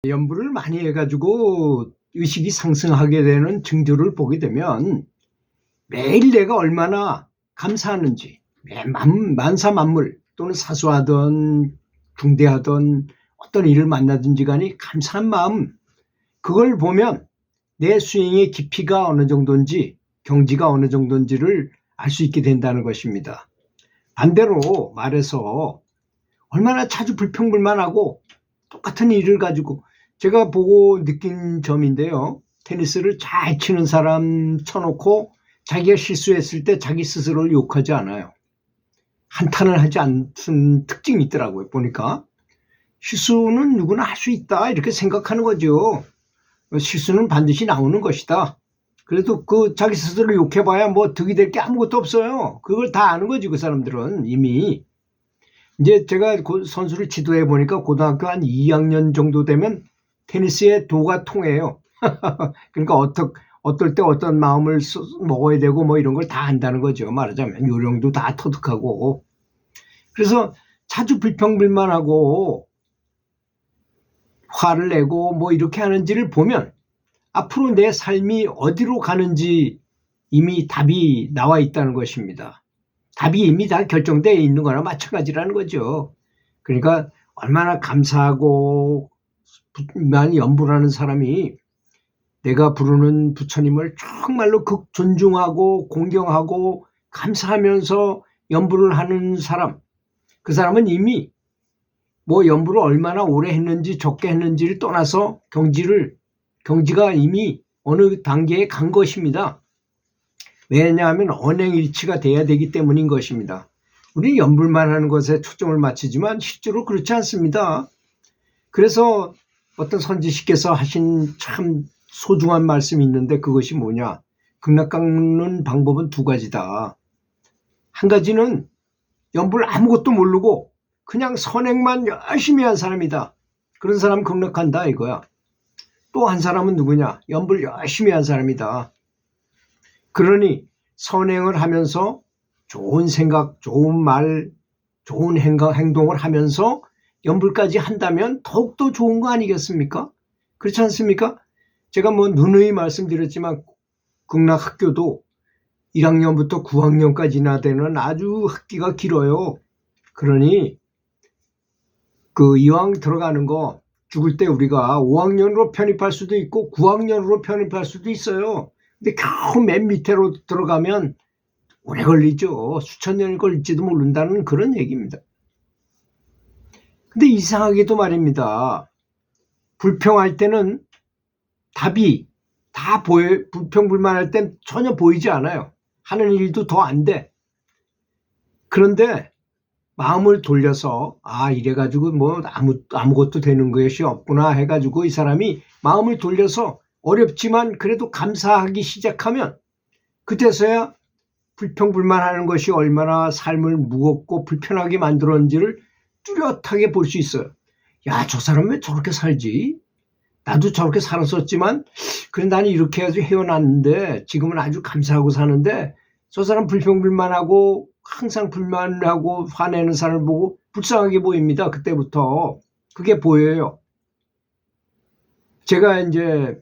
연부를 많이 해가지고 의식이 상승하게 되는 증조를 보게 되면 매일 내가 얼마나 감사하는지, 만사만물 또는 사소하던 중대하던 어떤 일을 만나든지 간에 감사한 마음, 그걸 보면 내 스윙의 깊이가 어느 정도인지 경지가 어느 정도인지를 알 수 있게 된다는 것입니다. 반대로 말해서 얼마나 자주 불평불만하고 똑같은 일을 가지고, 제가 보고 느낀 점인데요. 테니스를 잘 치는 사람 쳐놓고 자기가 실수했을 때 자기 스스로를 욕하지 않아요. 한탄을 하지 않는 특징이 있더라고요. 보니까 실수는 누구나 할 수 있다 이렇게 생각하는 거죠. 실수는 반드시 나오는 것이다. 그래도 그 자기 스스로를 욕해봐야 뭐 득이 될 게 아무것도 없어요. 그걸 다 아는 거지 그 사람들은 이미. 이제 제가 선수를 지도해 보니까 고등학교 한 2학년 정도 되면 테니스의 도가 통해요. 그러니까 어떨 때 어떤 마음을 먹어야 되고 뭐 이런 걸 다 안다는 거죠. 말하자면 요령도 다 터득하고. 그래서 자주 불평불만하고 화를 내고 뭐 이렇게 하는지를 보면 앞으로 내 삶이 어디로 가는지 이미 답이 나와 있다는 것입니다. 답이 이미 다 결정되어 있는 거나 마찬가지라는 거죠. 그러니까 얼마나 감사하고 많이 연부하는 사람이 내가 부르는 부처님을 정말로 존중하고 공경하고 감사하면서 연부를 하는 사람, 그 사람은 이미 뭐 연부를 얼마나 오래 했는지 적게 했는지를 떠나서 경지가 이미 어느 단계에 간 것입니다. 왜냐하면 언행일치가 돼야 되기 때문인 것입니다. 우리는 연불만 하는 것에 초점을 맞추지만 실제로 그렇지 않습니다. 그래서 어떤 선지식께서 하신 참 소중한 말씀이 있는데 그것이 뭐냐? 극락 깎는 방법은 두 가지다. 한 가지는 연불 아무것도 모르고 그냥 선행만 열심히 한 사람이다. 그런 사람 극락한다 이거야. 또 한 사람은 누구냐? 연불 열심히 한 사람이다. 그러니 선행을 하면서 좋은 생각, 좋은 말, 좋은 행동을 하면서 연불까지 한다면 더욱더 좋은 거 아니겠습니까? 그렇지 않습니까? 제가 뭐 누누이 말씀드렸지만 극락학교도 1학년부터 9학년까지나 되는 아주 학기가 길어요. 그러니 그 이왕 들어가는 거 죽을 때 우리가 5학년으로 편입할 수도 있고 9학년으로 편입할 수도 있어요. 근데 겨우 맨 밑으로 들어가면 오래 걸리죠. 수천 년이 걸릴지도 모른다는 그런 얘기입니다. 근데 이상하게도 말입니다. 불평할 때는 답이 다 불평불만할 땐 전혀 보이지 않아요. 하는 일도 더 안 돼. 그런데 마음을 돌려서 이래가지고 뭐 아무것도 되는 것이 없구나 해가지고 이 사람이 마음을 돌려서 어렵지만 그래도 감사하기 시작하면 그때서야 불평불만하는 것이 얼마나 삶을 무겁고 불편하게 만들었는지를 뚜렷하게 볼 수 있어요. 야, 저 사람 왜 저렇게 살지? 나도 저렇게 살았었지만 그래 나는 이렇게 해서 헤어났는데 지금은 아주 감사하고 사는데 저 사람 불평불만하고 항상 불만하고 화내는 사람을 보고 불쌍하게 보입니다. 그때부터 그게 보여요. 제가 이제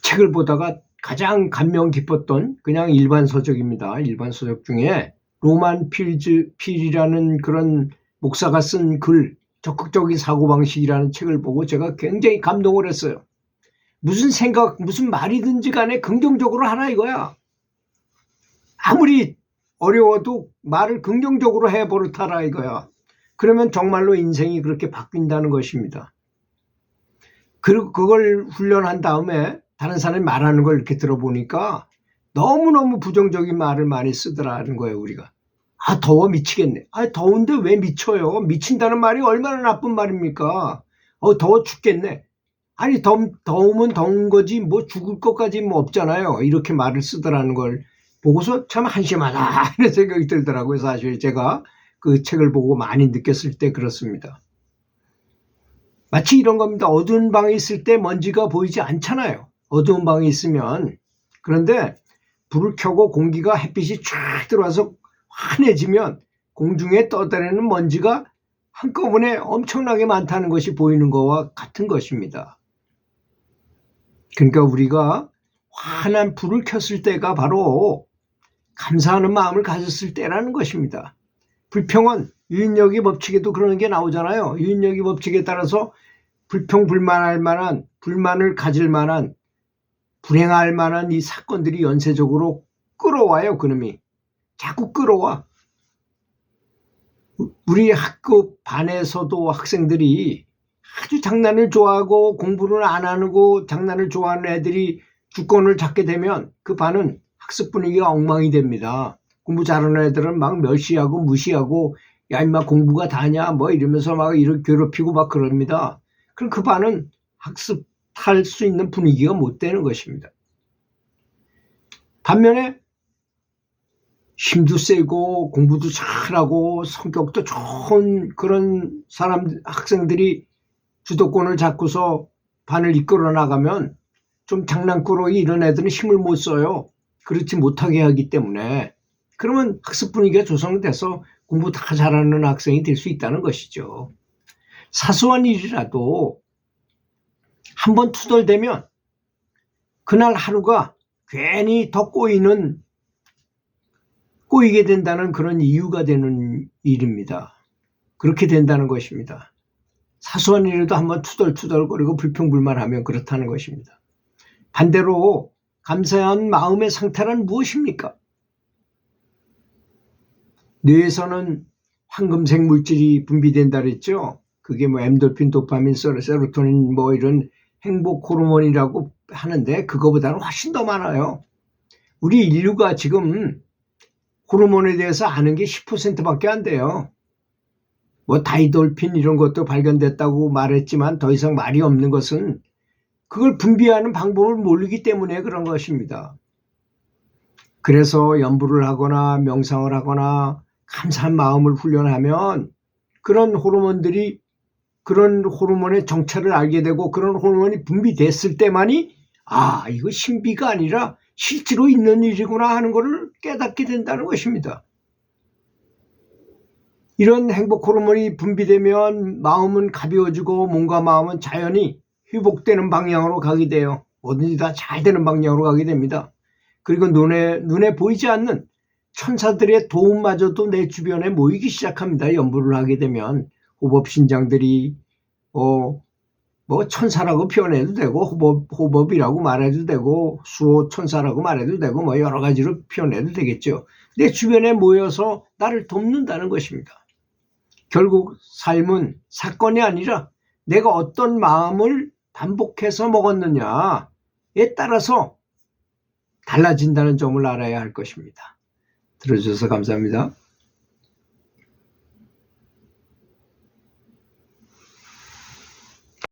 책을 보다가 가장 감명 깊었던 그냥 일반 서적입니다. 일반 서적 중에 로만 필이라는 그런 목사가 쓴 글, 적극적인 사고방식이라는 책을 보고 제가 굉장히 감동을 했어요. 무슨 생각, 무슨 말이든지 간에 긍정적으로 하라 이거야. 아무리 어려워도 말을 긍정적으로 해버릇하라 이거야. 그러면 정말로 인생이 그렇게 바뀐다는 것입니다. 그리고 그걸 훈련한 다음에 다른 사람이 말하는 걸 이렇게 들어보니까 너무너무 부정적인 말을 많이 쓰더라는 거예요, 우리가. 더워 미치겠네. 더운데 왜 미쳐요? 미친다는 말이 얼마나 나쁜 말입니까? 더워 죽겠네. 더우면 더운 거지 뭐 죽을 것까지 뭐 없잖아요. 이렇게 말을 쓰더라는 걸 보고서 참 한심하다 이런 생각이 들더라고요. 사실 제가 그 책을 보고 많이 느꼈을 때 그렇습니다. 마치 이런 겁니다. 어두운 방에 있을 때 먼지가 보이지 않잖아요. 어두운 방에 있으면. 그런데 불을 켜고 햇빛이 쫙 들어와서 환해지면 공중에 떠다니는 먼지가 한꺼번에 엄청나게 많다는 것이 보이는 것과 같은 것입니다. 그러니까 우리가 환한 불을 켰을 때가 바로 감사하는 마음을 가졌을 때라는 것입니다. 불평은 유인력의 법칙에도 그런 게 나오잖아요. 유인력의 법칙에 따라서 불평불만할 만한, 불만을 가질 만한, 불행할 만한 이 사건들이 연쇄적으로 끌어와요. 그놈이 자꾸 끌어와. 우리 학교 반에서도 학생들이 아주 장난을 좋아하고 공부를 안 하고 장난을 좋아하는 애들이 주권을 잡게 되면 그 반은 학습 분위기가 엉망이 됩니다. 공부 잘하는 애들은 막 멸시하고 무시하고 야 임마 공부가 다냐 뭐 이러면서 막 이렇게 괴롭히고 막 그럽니다. 그럼 그 반은 학습할 수 있는 분위기가 못 되는 것입니다. 반면에 힘도 세고 공부도 잘하고 성격도 좋은 그런 학생들이 주도권을 잡고서 반을 이끌어 나가면 좀 장난꾸러기 이런 애들은 힘을 못 써요. 그렇지 못하게 하기 때문에 그러면 학습 분위기가 조성돼서 공부 다 잘하는 학생이 될 수 있다는 것이죠. 사소한 일이라도 한번 투덜대면 그날 하루가 괜히 더 꼬이게 된다는 그런 이유가 되는 일입니다. 그렇게 된다는 것입니다. 사소한 일에도 한번 투덜투덜거리고 불평불만하면 그렇다는 것입니다. 반대로 감사한 마음의 상태란 무엇입니까? 뇌에서는 황금색 물질이 분비된다 그랬죠. 그게 뭐 엔돌핀, 도파민, 세로토닌 뭐 이런 행복 호르몬이라고 하는데 그거보다는 훨씬 더 많아요. 우리 인류가 지금 호르몬에 대해서 아는 게 10%밖에 안 돼요. 뭐 다이돌핀 이런 것도 발견됐다고 말했지만 더 이상 말이 없는 것은 그걸 분비하는 방법을 모르기 때문에 그런 것입니다. 그래서 연부를 하거나 명상을 하거나 감사한 마음을 훈련하면 그런 호르몬의 정체를 알게 되고 그런 호르몬이 분비됐을 때만이 이거 신비가 아니라 실제로 있는 일이구나 하는 것을 깨닫게 된다는 것입니다. 이런 행복 호르몬이 분비되면 마음은 가벼워지고 몸과 마음은 자연히 회복되는 방향으로 가게 돼요. 뭐든지 다 잘 되는 방향으로 가게 됩니다. 그리고 눈에 보이지 않는 천사들의 도움마저도 내 주변에 모이기 시작합니다. 연부를 하게 되면 호법신장들이 뭐 천사라고 표현해도 되고 호법이라고 말해도 되고 수호 천사라고 말해도 되고 뭐 여러 가지로 표현해도 되겠죠. 내 주변에 모여서 나를 돕는다는 것입니다. 결국 삶은 사건이 아니라 내가 어떤 마음을 반복해서 먹었느냐에 따라서 달라진다는 점을 알아야 할 것입니다. 들어주셔서 감사합니다.